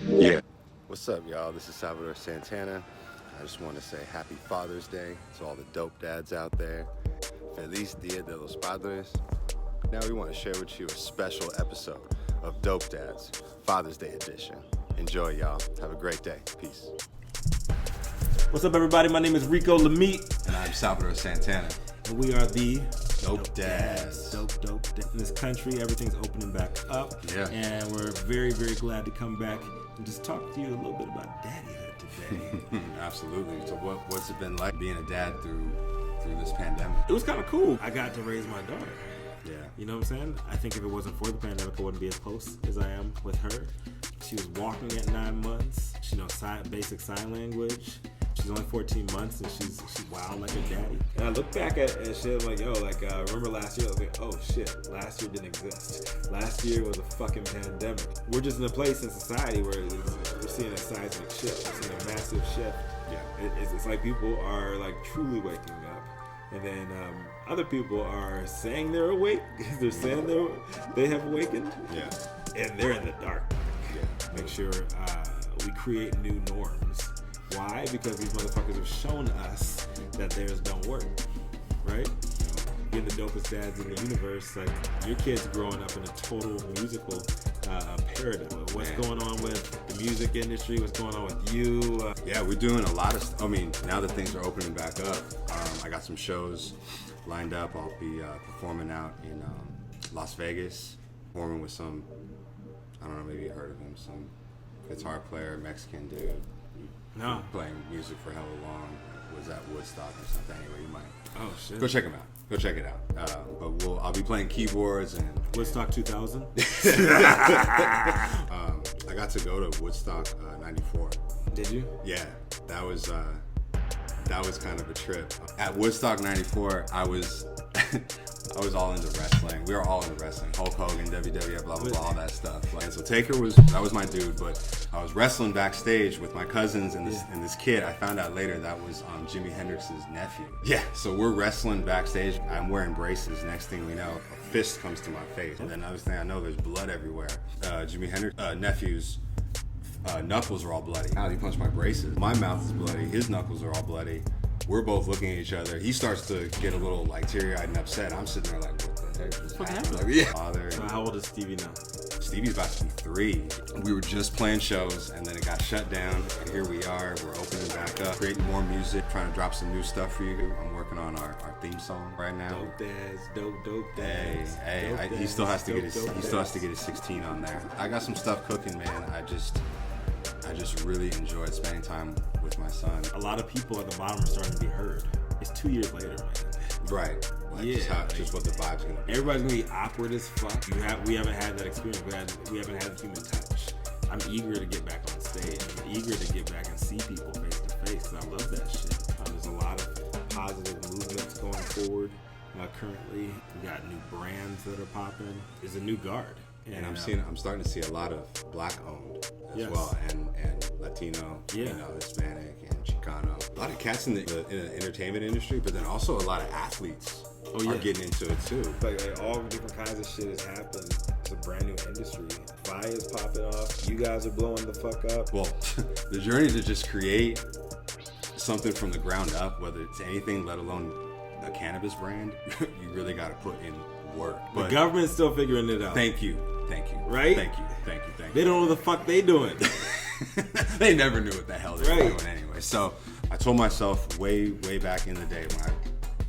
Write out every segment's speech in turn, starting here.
Yeah. What's up, y'all? This is Salvador Santana. I just want to say happy Father's Day to all the dope dads out there. Feliz Dia de los Padres. Now we want to share with you a special episode of DopeDadz, Father's Day edition. Enjoy, y'all. Have a great day. Peace. What's up, everybody? My name is Rico Lamite. And I'm Salvador Santana. And we are the DopeDadz. Dope. In this country, everything's opening back up. Yeah. And we're very, very glad to come back and just talk to you a little bit about daddyhood today. Absolutely. So what's it been like being a dad through this pandemic? It was kind of cool. I got to raise my daughter. Yeah. You know what I'm saying? I think if it wasn't for the pandemic, I wouldn't be as close as I am with her. She was walking at 9 months. She knows basic sign language. She's only 14 months and she's wild like a daddy. And I look back at shit, I'm like, yo, remember last year? I was like, oh shit, last year didn't exist. Last year was a fucking pandemic. We're just in a place in society where we're seeing a seismic shift. We're seeing a massive shift. Yeah. It's like people are like truly waking up. And then other people are saying they're awake. They're saying they have awakened. Yeah. And they're in the dark. Yeah. Make sure we create new norms. Why? Because these motherfuckers have shown us that theirs don't work, right? Being the dopest dads in the universe, like your kid's growing up in a total musical paradigm. What's going on with the music industry? What's going on with you? Yeah, we're doing a lot of stuff. I mean, now that things are opening back up, I got some shows lined up. I'll be performing out in Las Vegas, performing with some, I don't know, maybe you heard of him, some guitar player, Mexican dude. No. Playing music for hella long. Was at Woodstock or something. Anyway, you might. Oh shit. Go check him out. Go check it out. But I'll be playing keyboards and Woodstock 2000. I got to go to Woodstock '94. Did you? Yeah, that was kind of a trip. At Woodstock '94, I was all into wrestling. We were all into wrestling. Hulk Hogan, WWF, blah blah blah, all that stuff. And so Taker was my dude. But I was wrestling backstage with my cousins and this kid. I found out later that was Jimi Hendrix's nephew. Yeah. So we're wrestling backstage. I'm wearing braces. Next thing we know, a fist comes to my face, and then another thing I know, there's blood everywhere. Jimi Hendrix nephew's knuckles are all bloody. Now he punched my braces. My mouth is bloody. His knuckles are all bloody. We're both looking at each other. He starts to get a little like teary-eyed and upset. I'm sitting there like, what the heck just happened? Like, yeah. Father. So how old is Stevie now? Stevie's about to be 3. We were just playing shows and then it got shut down. And here we are. We're opening back up, creating more music, trying to drop some new stuff for you. I'm working on our theme song right now. DopeDadz, DopeDadz. Hey, he still has to get his 16 on there. I got some stuff cooking, man. I just really enjoyed spending time with my son. A lot of people at the bottom are starting to be heard. It's 2 years later, man. Right. Like just what the vibe's gonna be. Everybody's gonna be awkward as fuck. We haven't had that experience. We haven't had the human touch. I'm eager to get back on stage. I'm eager to get back and see people face to face. I love that shit. There's a lot of positive movements going forward. Currently, we got new brands that are popping. There's a new guard. And I'm starting to see a lot of black-owned as well, and Latino, Hispanic, and Chicano. A lot of cats in the entertainment industry, but then also a lot of athletes are getting into it too. Like all different kinds of shit has happened. It's a brand new industry. Fire's popping off. You guys are blowing the fuck up. Well, the journey to just create something from the ground up, whether it's anything, let alone a cannabis brand, you really got to put in work. But the government's still figuring it out. Thank you. Right? Thank you. They don't know what the fuck they doing. They never knew what the hell they were doing anyway. So I told myself way back in the day when I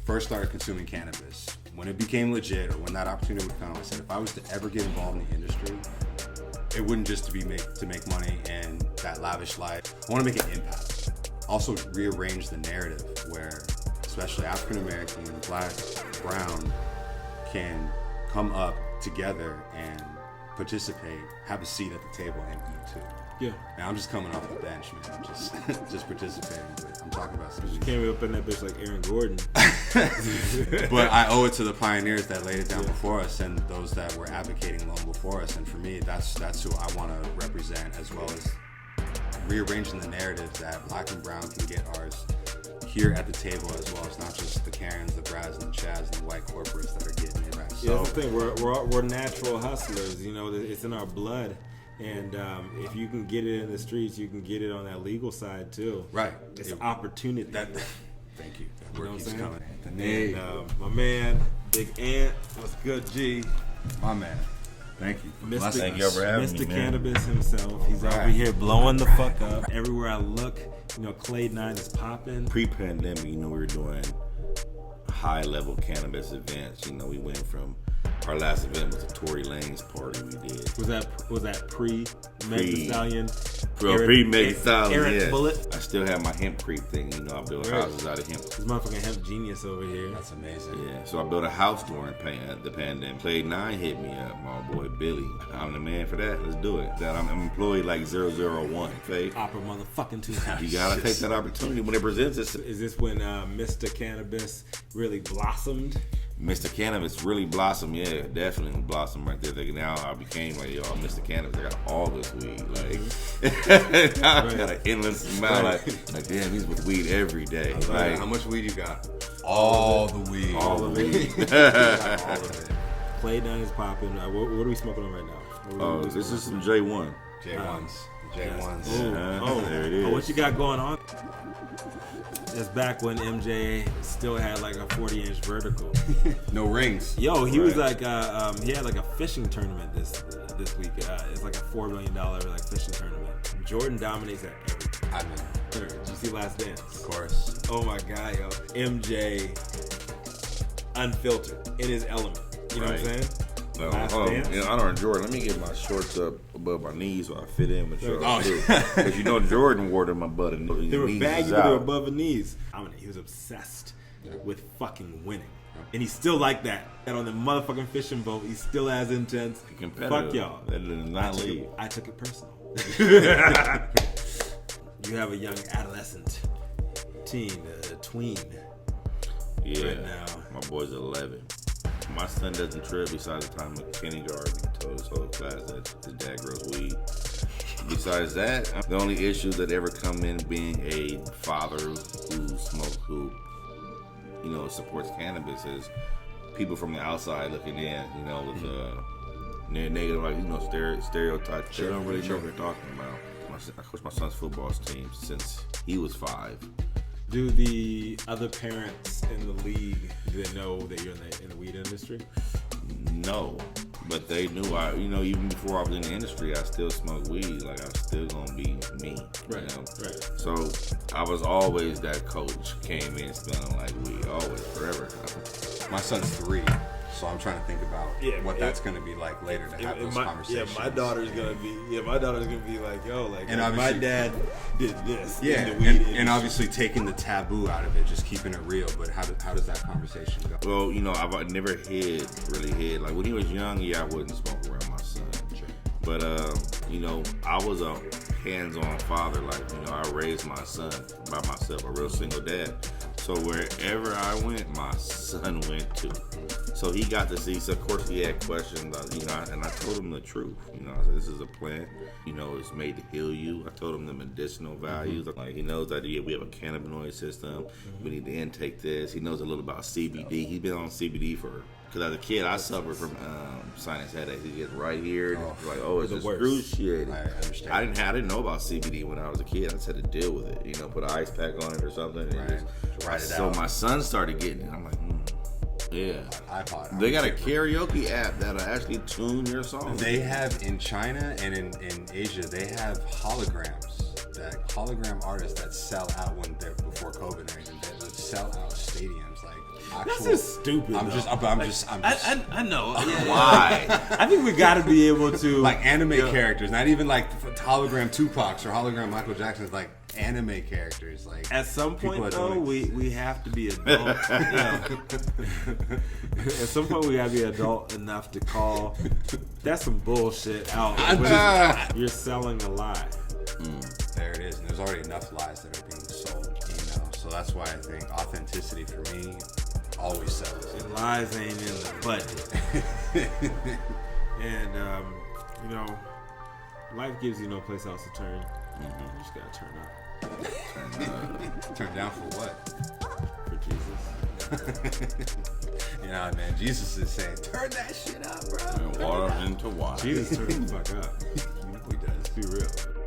first started consuming cannabis, when it became legit or when that opportunity would come, I said if I was to ever get involved in the industry, it wouldn't just to make money and that lavish life. I want to make an impact. Also rearrange the narrative where especially African American, Black, Brown can come up together and participate, have a seat at the table, and eat too. Yeah. Now I'm just coming off the bench, man. I'm just participating. But I'm talking about something. You can't be up in that bitch like Aaron Gordon. But I owe it to the pioneers that laid it down before us and those that were advocating long before us. And for me, that's who I want to represent, as well as rearranging the narrative that Black and Brown can get ours here at the table as well. It's not just the Karens, the Brads, and the Chads, and the white corporates that are getting it right. Yeah, that's the thing. We're natural hustlers. You know, it's in our blood. And if you can get it in the streets, you can get it on that legal side too. Right. It's opportunity. Thank you. That You know word what I'm keeps saying? coming. And my man, Big Ant, what's good, G? My man. Thank you. Thank you for having me, Mr. man. Cannabis himself. He's over here blowing the fuck up. Everywhere I look, you know, Clade 9 is popping. Pre-pandemic, you know, we were doing high-level cannabis events. You know, we went from our last event was a Tory Lanez party we did. Was that pre Meg Thee Stallion? Pre-Meg Thee Stallion, Eric yeah. Bullet? I still have my hemp creep thing. You know, I built houses out of hemp. This motherfucking hemp genius over here. That's amazing. Yeah, so I built a house during the pandemic. Clade 9 hit me up, my boy Billy. I'm the man for that. Let's do it. That I'm employed like 001. Fake. Opera motherfucking 2. You gotta take that opportunity when it presents itself. Is this when Mr. Cannabis really blossomed? Mr. Cannabis really blossomed, yeah, definitely blossomed right there. Like, now I became like, yo, Mr. Cannabis. I got all this weed, like, I got an endless amount. Like, damn, he's with weed every day. Like, How much weed you got? All the weed. all the weed. All of it. Clade 9 is popping. What are we smoking on right now? Oh, this is some J1. J1s. J1s. There it is. Oh, what you got going on? That's back when MJ still had like a 40-inch vertical. No rings. Yo, he was like, he had like a fishing tournament this week. It's like a $4 million like fishing tournament. Jordan dominates at everything. I mean, Did you see Last Dance? of course. Oh my God, yo, MJ, unfiltered in his element. You know what I'm saying? Well, Last Dance? in honor of Jordan, let me get my shorts up above my knees so I fit in with shorts. Oh. Because you know Jordan wore them my butt. They were baggy, but they were above the knees. He was obsessed with fucking winning. And he's still like that. And on the motherfucking fishing boat, he still has intense. Fuck y'all. That does not leave. I took it personal. You have a young adolescent teen, tween. Yeah, right now. my boy's 11. My son doesn't trip besides the time in kindergarten. He told his whole class that his dad grows weed. Besides that, the only issues that ever come in being a father who you know, supports cannabis is people from the outside looking in, you know, with negative, like, you know, stereotypes. They don't really know what they're talking about. I coached my son's football team since he was 5. Do the other parents in the league, do they know that you're in the weed industry? No, but they knew even before I was in the industry, I still smoke weed. Like, I'm still gonna be me. Right, You know? right. So I was always that coach, came in smelling like weed, always, forever. My son's 3, so I'm trying to think about what that's going to be like later to have those conversations. My daughter's gonna be like, yo, like, And my obviously- dad did this. Yeah, in the weed and industry. obviously taking the taboo out of it, just keeping it real. But how does that conversation go? Well, you know, I've never really hid. Like, when he was young, yeah, I wouldn't smoke around my son. Sure. But, you know, I was a hands-on father. Like, you know, I raised my son by myself, a real single dad. So wherever I went, my son went too. So he got to see. So of course he had questions, you know, and I told him the truth. You know, I said, this is a plant. You know, it's made to heal you. I told him the medicinal values. Like, he knows that we have a cannabinoid system. We need to intake this. He knows a little about CBD. He's been on CBD because as a kid, I suffered from sinus headaches. He gets right here. It's just excruciating. I understand. I didn't know about CBD when I was a kid. I just had to deal with it. You know, put an ice pack on it or something. And Write it so out. my son started getting it. I'm like, yeah. iPod. They got a karaoke app that'll actually tune your song. They have in China and in Asia, they have holograms. That hologram artists that sell out before COVID and everything. That sell out stadiums like actual. That's just stupid. I'm just. I know. Why? I think we got to be able to like anime characters, not even like hologram Tupac's or hologram Michael Jackson's, like anime characters. Like At some point, people that though, don't we have to be adult. At some point, we gotta be adult enough to call that's some bullshit out. You're selling a lie. There it is, and there's already enough lies that are being sold, you know. So that's why I think authenticity for me always sells. And lies ain't in the budget. And you know, life gives you no place else to turn. You just gotta turn up Turn down for what? for Jesus. You know, man, Jesus is saying, turn that shit up, bro. And water into wine. Jesus turned the fuck up. You know he does. Let's be real.